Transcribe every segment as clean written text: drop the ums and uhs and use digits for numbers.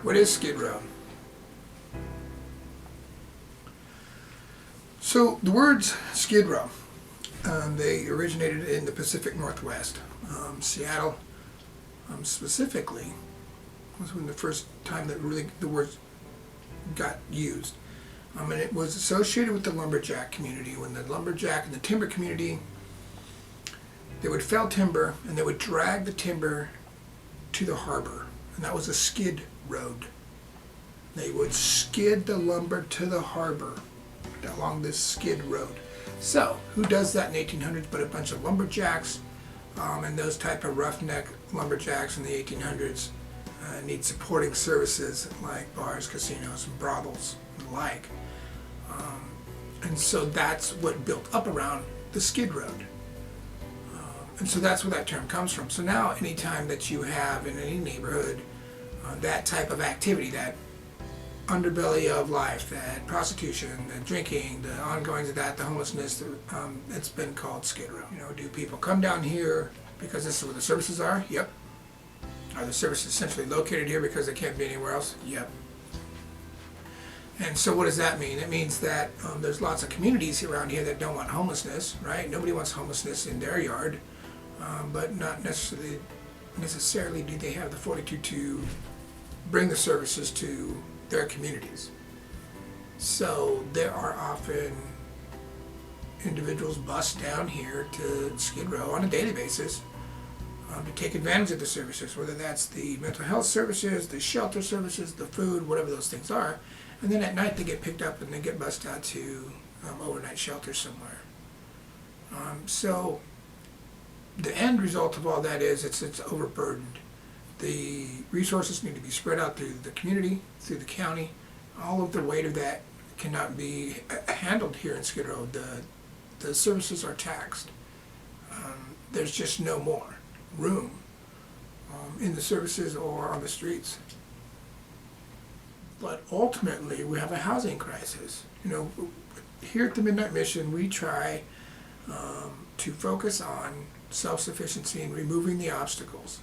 What is Skid Row? So the words Skid Row, they originated in the Pacific Northwest. Seattle, specifically, was when the first time that really the words got used. And it was associated with the lumberjack community. When the lumberjack and the timber community, they would fell timber and they would drag the timber to the harbor, and that was a skid road. They would skid the lumber to the harbor along this skid road. So, who does that in the 1800s but a bunch of lumberjacks, and those type of roughneck lumberjacks in the 1800s need supporting services like bars, casinos, and brothels and the like. And so that's what built up around the skid road. And so that's where that term comes from. So now anytime that you have in any neighborhood that type of activity, that underbelly of life, that prostitution, the drinking, the ongoings of that, the homelessness, it's been called Skid Row. Do people come down here because this is where the services are? Yep. Are the services essentially located here because they can't be anywhere else? Yep. And so what does that mean? It means that there's lots of communities around here that don't want homelessness, right? Nobody wants homelessness in their yard, but not necessarily do they have the fortitude to bring the services to their communities. So there are often individuals bus down here to Skid Row on a daily basis to take advantage of the services, whether that's the mental health services, the shelter services, the food, whatever those things are. And then at night they get picked up and they get bused out to overnight shelter somewhere. So the end result of all that is it's overburdened. The resources need to be spread out through the community, through the county. All of the weight of that cannot be handled here in Skid Row. The services are taxed. There's just no more room in the services or on the streets. But ultimately, we have a housing crisis. Here at the Midnight Mission, we try to focus on self-sufficiency and removing the obstacles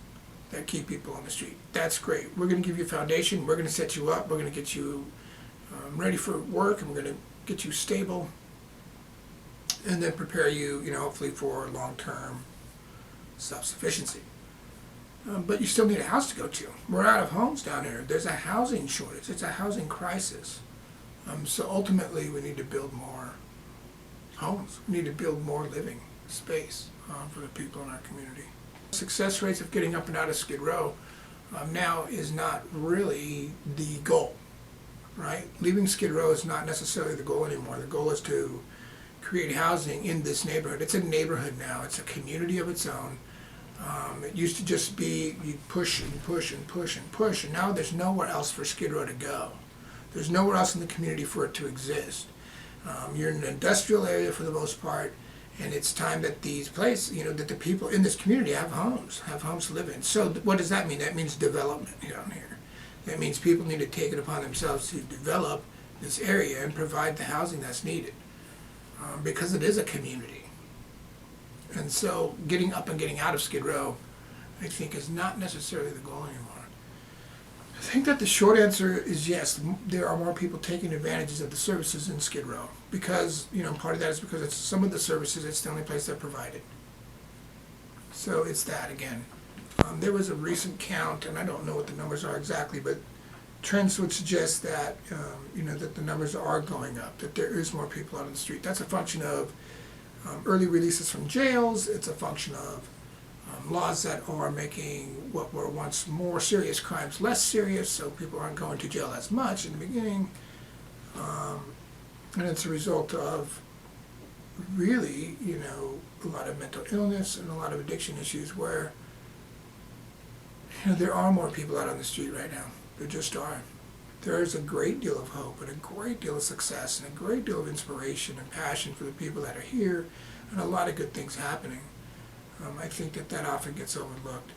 that keep people on the street. That's great. We're going to give you a foundation. We're going to set you up. We're going to get you ready for work, and we're going to get you stable, and then prepare you, hopefully for long-term self-sufficiency. But you still need a house to go to. We're out of homes down here. There's a housing shortage. It's a housing crisis. So ultimately, we need to build more homes. We need to build more living space for the people in our community. Success rates of getting up and out of Skid Row now is not really the goal, right? Leaving Skid Row is not necessarily the goal anymore. The goal is to create housing in this neighborhood. It's a neighborhood now. It's a community of its own. It used to just be you push and push and push and push, and now there's nowhere else for Skid Row to go. There's nowhere else in the community for it to exist. You're in an industrial area for the most part, and it's time that these places, that the people in this community have homes to live in. So what does that mean? That means development down here. That means people need to take it upon themselves to develop this area and provide the housing that's needed, because it is a community. And so getting up and getting out of Skid Row, I think, is not necessarily the goal anymore. I think that the short answer is yes, there are more people taking advantages of the services in Skid Row because, part of that is because it's some of the services, it's the only place they're provided. So it's that again. There was a recent count, and I don't know what the numbers are exactly, but trends would suggest that, that the numbers are going up, that there is more people out on the street. That's a function of early releases from jails. It's a function of laws that are making what were once more serious crimes less serious, so people aren't going to jail as much in the beginning. And it's a result of really, a lot of mental illness and a lot of addiction issues where, there are more people out on the street right now. There just are. There is a great deal of hope and a great deal of success and a great deal of inspiration and passion for the people that are here, and a lot of good things happening. I think that often gets overlooked.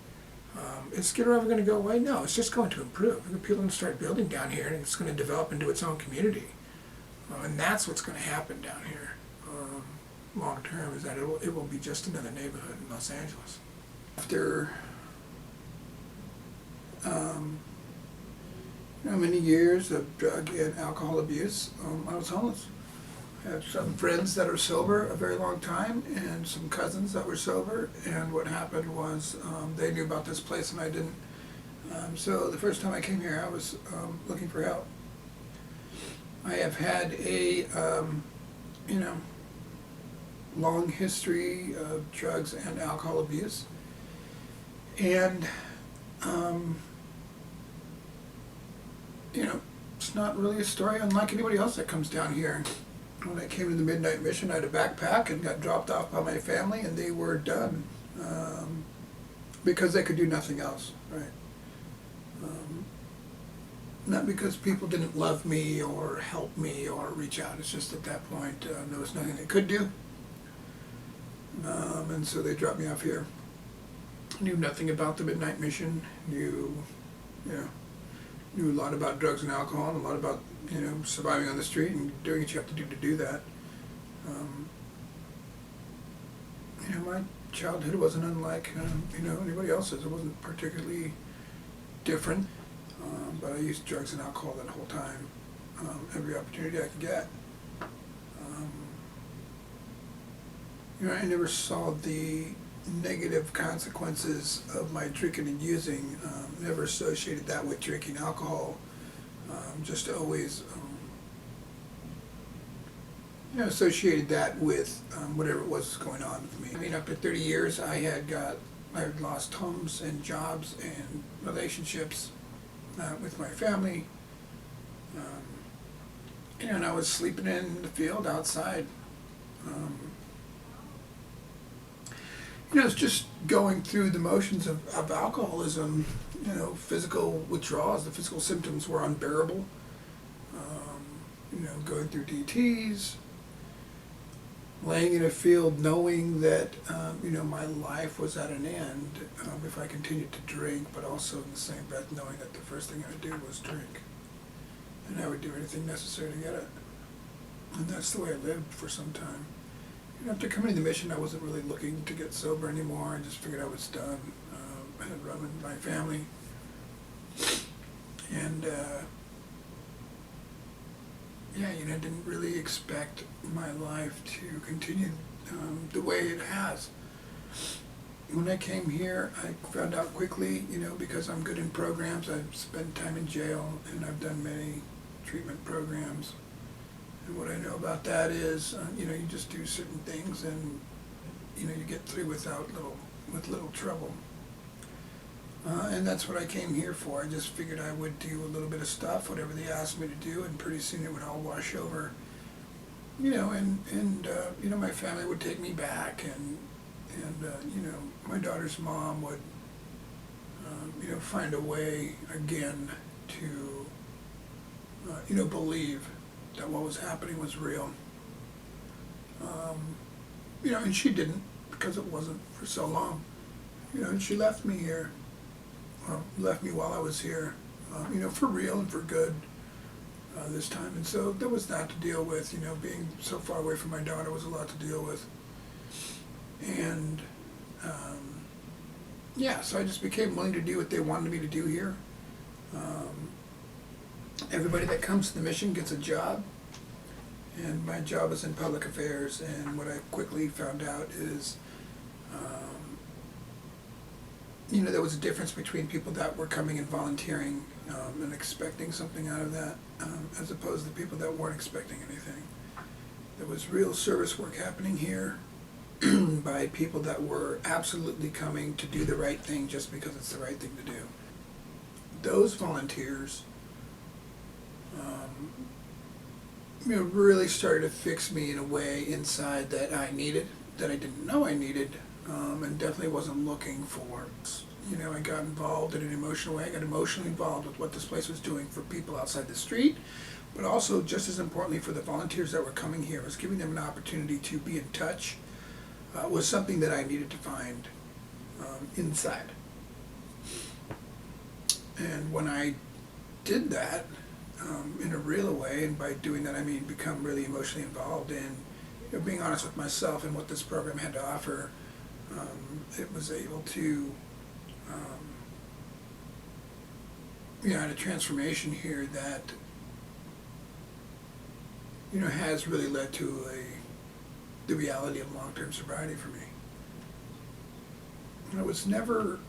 Is Skid Row ever going to go away? No, it's just going to improve. People are going to start building down here, and it's going to develop into its own community. And that's what's going to happen down here long term, is that it will be just another neighborhood in Los Angeles. After Many years of drug and alcohol abuse, I was homeless. I have some friends that are sober a very long time and some cousins that were sober, and what happened was they knew about this place and I didn't. So the first time I came here I was looking for help. I have had a long history of drugs and alcohol abuse, and it's not really a story unlike anybody else that comes down here. When I came to the Midnight Mission, I had a backpack and got dropped off by my family, and they were done because they could do nothing else, right? Not because people didn't love me or help me or reach out. It's just at that point there was nothing they could do, and so they dropped me off here. Knew nothing about the Midnight Mission. Knew a lot about drugs and alcohol, and a lot about surviving on the street and doing what you have to do that. My childhood wasn't unlike anybody else's. It wasn't particularly different, but I used drugs and alcohol that whole time, every opportunity I could get. I never saw the negative consequences of my drinking and using. Never associated that with drinking alcohol. Just always associated that with whatever it was going on with me. I mean, after 30 years, I had lost homes and jobs and relationships with my family, and I was sleeping in the field outside. It's just going through the motions of alcoholism. Physical withdrawals, the physical symptoms were unbearable. Going through DTs, laying in a field knowing that, my life was at an end if I continued to drink, but also in the same breath knowing that the first thing I would do was drink. And I would do anything necessary to get it. And that's the way I lived for some time. After coming to the mission, I wasn't really looking to get sober anymore. I just figured I was done. I had run with my family. And I didn't really expect my life to continue the way it has. When I came here, I found out quickly, because I'm good in programs. I've spent time in jail, and I've done many treatment programs. And what I know about that is, you just do certain things, and you get through with little trouble. And that's what I came here for. I just figured I would do a little bit of stuff, whatever they asked me to do, and pretty soon it would all wash over. And my family would take me back, and my daughter's mom would, find a way again to, believe that what was happening was real. And she didn't, because it wasn't for so long. And she left me here. Left me while I was here, for real and for good this time. And so there was that to deal with. Being so far away from my daughter was a lot to deal with. And so I just became willing to do what they wanted me to do here. Everybody that comes to the mission gets a job, and my job is in public affairs. And what I quickly found out is there was a difference between people that were coming and volunteering and expecting something out of that, as opposed to people that weren't expecting anything. There was real service work happening here by people that were absolutely coming to do the right thing just because it's the right thing to do. Those volunteers really started to fix me in a way inside that I needed, that I didn't know I needed, and definitely wasn't looking for. I got involved in an emotional way. I got emotionally involved with what this place was doing for people outside the street, but also, just as importantly, for the volunteers that were coming here. It was giving them an opportunity to be in touch was something that I needed to find inside. And when I did that in a real way, and by doing that I mean become really emotionally involved in being honest with myself and what this program had to offer, it was able to had a transformation here that, has really led to the reality of long-term sobriety for me. I was never,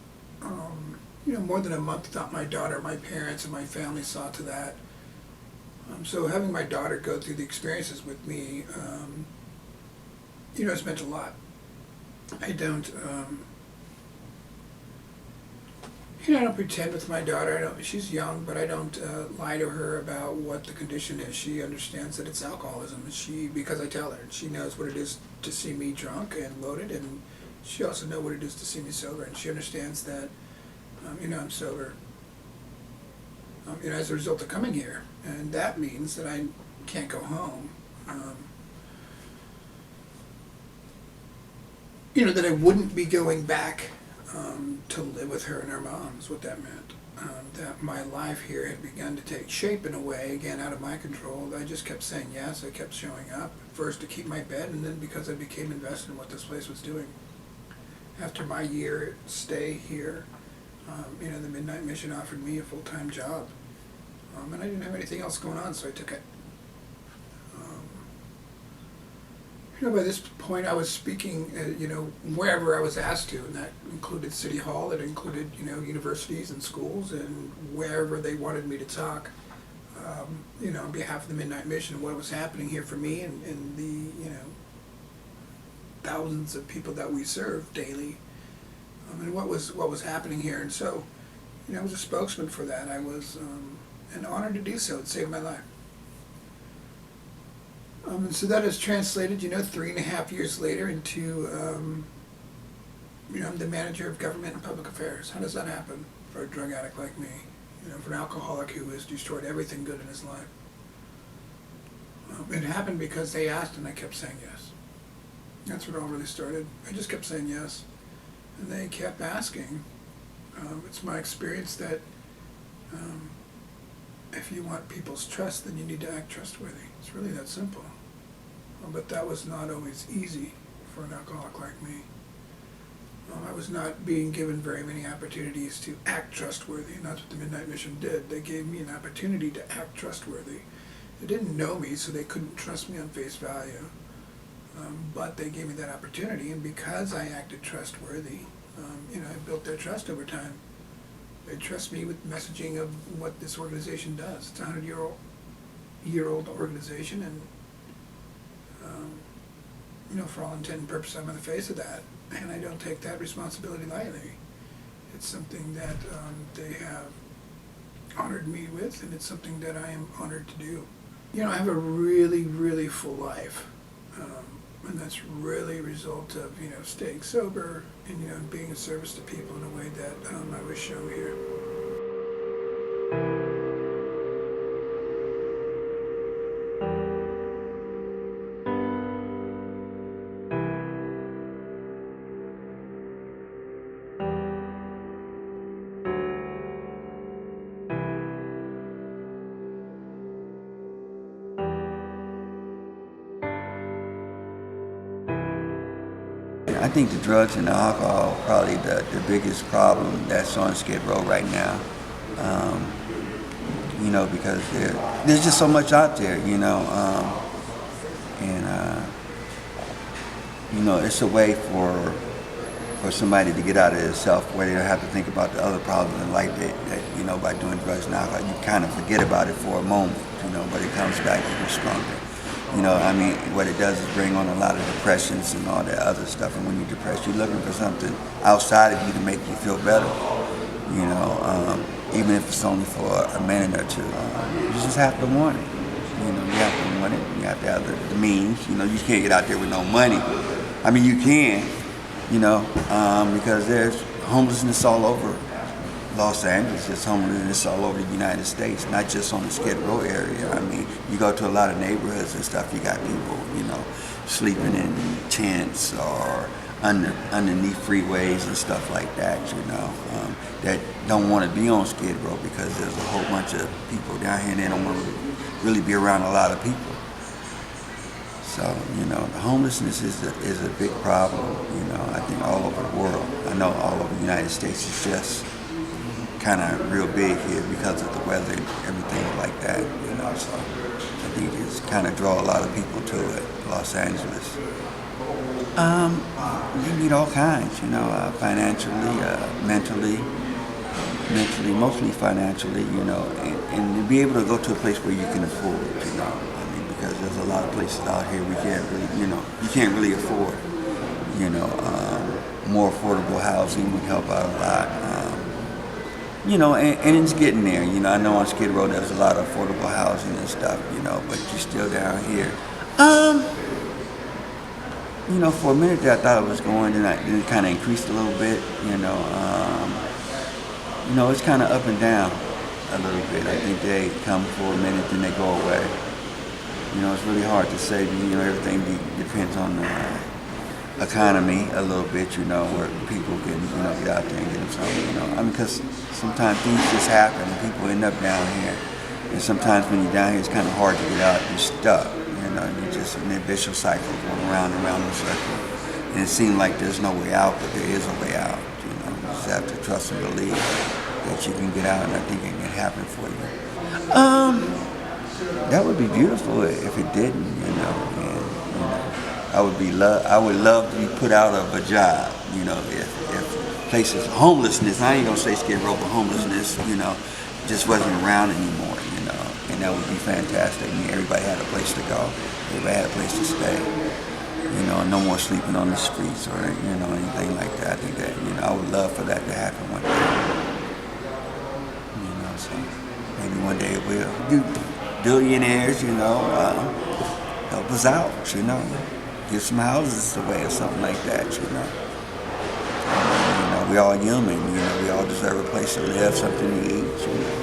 more than a month without my daughter. My parents and my family saw to that. So having my daughter go through the experiences with me, it's meant a lot. I don't, I don't pretend with my daughter. She's young, but I don't lie to her about what the condition is. She understands that it's alcoholism. Because I tell her, she knows what it is to see me drunk and loaded, and she also knows what it is to see me sober, and she understands that, I'm sober, as a result of coming here, and that means that I can't go home. That I wouldn't be going back to live with her and her mom is what that meant. That my life here had begun to take shape in a way, again, out of my control. I just kept saying yes. I kept showing up, first to keep my bed, and then because I became invested in what this place was doing. After my year stay here, the Midnight Mission offered me a full-time job, and I didn't have anything else going on, so I took it. By this point I was speaking, wherever I was asked to, and that included City Hall, it included, universities and schools, and wherever they wanted me to talk, on behalf of the Midnight Mission, what was happening here for me and the, thousands of people that we serve daily, and what was happening here. And so, I was a spokesman for that. I was and honored to do so. It saved my life. And so that is translated, 3.5 years later into, I'm the manager of government and public affairs. How does that happen for a drug addict like me? For an alcoholic who has destroyed everything good in his life. It happened because they asked and I kept saying yes. That's what all really started. I just kept saying yes. And they kept asking. It's my experience that if you want people's trust, then you need to act trustworthy. It's really that simple. But that was not always easy for an alcoholic like me. I was not being given very many opportunities to act trustworthy, and that's what the Midnight Mission did. They gave me an opportunity to act trustworthy. They didn't know me, so they couldn't trust me on face value. But they gave me that opportunity, and because I acted trustworthy, I built their trust over time. They trust me with messaging of what this organization does. It's a 100-year-old organization, and for all intent and purpose, I'm on the face of that, and I don't take that responsibility lightly. It's something that they have honored me with, and it's something that I am honored to do. I have a really, really full life, and that's really a result of staying sober and being of service to people in a way that I was shown here. I think the drugs and the alcohol are probably the biggest problem that's on Skid Row right now. Because there's just so much out there, it's a way for somebody to get out of itself where they don't have to think about the other problems in life that by doing drugs and alcohol, you kind of forget about it for a moment, but it comes back even stronger. What it does is bring on a lot of depressions and all that other stuff. And when you're depressed, you're looking for something outside of you to make you feel better. Even if it's only for a minute or two. You just have to want it. You have to want it. You have to have the means. You can't get out there with no money. You can, because there's homelessness all over Los Angeles. There's homelessness all over the United States, not just on the Skid Row area. You go to a lot of neighborhoods and stuff, you got people, sleeping in tents or underneath freeways and stuff like that, that don't want to be on Skid Row because there's a whole bunch of people down here and they don't want to really be around a lot of people. So, the homelessness is a big problem, I think all over the world. I know all over the United States it's just kind of real big here because of the weather and everything like that, you know. So I think it's kind of draw a lot of people to it, Los Angeles. You meet all kinds, you know, financially, mentally, mostly financially, you know, and to be able to go to a place where you can afford, you know. I mean, because there's a lot of places out here we can't really, you know, you can't really afford, you know. More affordable housing would help out a lot. You know, and it's getting there. You know, I know on Skid Row there's a lot of affordable housing and stuff, you know, but you're still down here. You know, for a minute there I thought it was going, then it kind of increased a little bit, you know. You know, it's kind of up and down a little bit. I think they come for a minute, then they go away. You know, it's really hard to say, but, you know, everything depends on the economy a little bit, you know, where people can, you know, get out there and get them something, you know. I mean, because sometimes things just happen and people end up down here. And sometimes when you're down here, it's kind of hard to get out. You're stuck, you know. You're just in a vicious cycle going around and around the circle. And it seems like there's no way out, but there is a way out, you know. You just have to trust and believe that you can get out, and I think it can happen for you. That would be beautiful if it didn't, you know. And, you know, I would love to be put out of a job, you know, if places, homelessness, I ain't gonna say Skid Row, but homelessness, you know, just wasn't around anymore, you know, and that would be fantastic. I mean, everybody had a place to go, everybody had a place to stay, you know, no more sleeping on the streets or, you know, anything like that. I think that, you know, I would love for that to happen one day, you know, so maybe one day it will. You billionaires, you know, help us out, you know. Give some houses away or something like that, you know. You know, we all human, you know, we all deserve a place to live, something to eat, you know.